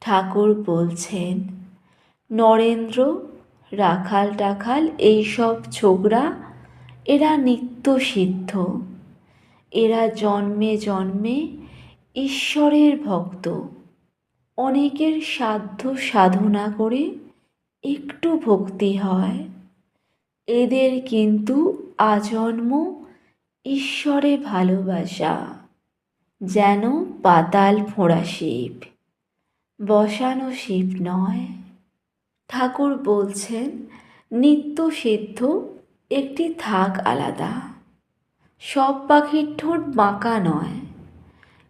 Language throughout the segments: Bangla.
ঠাকুর বলছেন, নরেন্দ্র, রাখাল টাখাল এইসব ছোকরা এরা নিত্য সিদ্ধ, এরা জন্মে জন্মে ঈশ্বরের ভক্ত। অনেকের সাধ্য সাধনা করে একটু ভক্তি হয়, এদের কিন্তু আজন্ম ঈশ্বরে ভালোবাসা, যেন পাতাল ফোঁড়া শিব, বসানো শিব নয়। ঠাকুর বলছেন, নিত্য সিদ্ধ একটি থাক আলাদা। সব পাখির ঠোঁট বাঁকা নয়,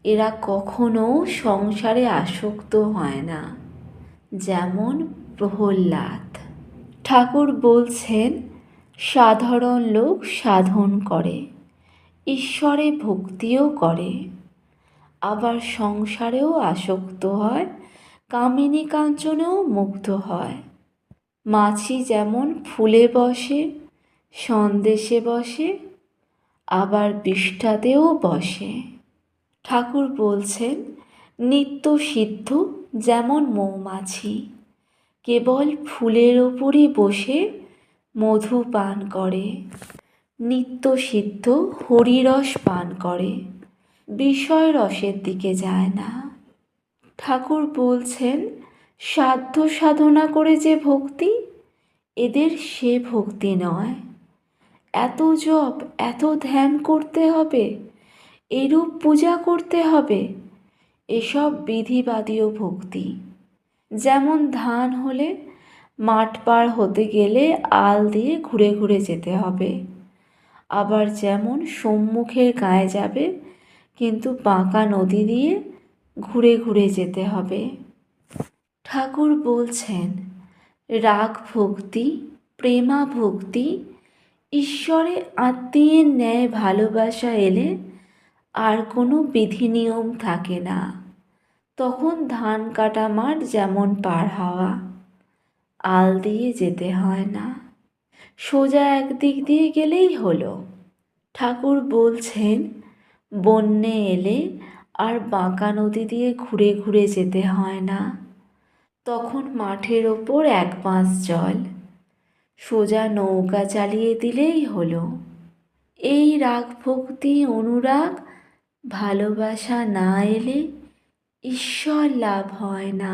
এরা কখনো সংসারে আসক্ত হয় না, যেমন প্রহ্লাদ। ঠাকুর বলছেন, সাধারণ লোক সাধন করে, ঈশ্বরে ভক্তিও করে, আবার সংসারেও আসক্ত হয়, কামিনী কাঞ্চনেও মুগ্ধ হয়। মাছি যেমন ফুলে বসে, সন্দেশে বসে, আবার বিষ্ঠাতেও বসে। ঠাকুর বলছেন, নিত্য সিদ্ধ যেমন মৌমাছি, কেবল ফুলের ওপরই বসে মধু পান করে। নিত্য সিদ্ধ হরিরস পান করে, বিষয় রসের দিকে যায় না। ঠাকুর বলছেন, সাধ্য সাধনা করে যে ভক্তি, এদের সে ভক্তি নয়। এত জপ, এত ধ্যান করতে হবে, এরূপ পূজা করতে হবে, এসব বিধিবাদীয় ভক্তি। যেমন ধান হলে মাঠ পার হতে গেলে আল দিয়ে ঘুরে ঘুরে যেতে হবে, আবার যেমন সম্মুখের গায়ে যাবে কিন্তু বাঁকা নদী দিয়ে ঘুরে ঘুরে যেতে হবে। ঠাকুর বলছেন, রাগ ভক্তি, প্রেমা ভক্তি, ঈশ্বরে আত্মীয়ের ন্যায় ভালোবাসা এলে আর কোনো বিধি নিয়ম থাকে না। তখন ধান কাটা মাঠ যেমন পার হওয়া, আল দিয়ে যেতে হয় না, সোজা একদিক দিয়ে গেলেই হলো। ঠাকুর বলছেন, বন্যে এলে আর বাঁকা নদী দিয়ে ঘুরে ঘুরে যেতে হয় না, তখন মাঠের ওপর এক বাঁশ জল, সোজা নৌকা চালিয়ে দিলেই হলো। এই রাগ ভক্তি অনুরাগ ভালোবাসা না এলে ঈশ্বর লাভ হয় না।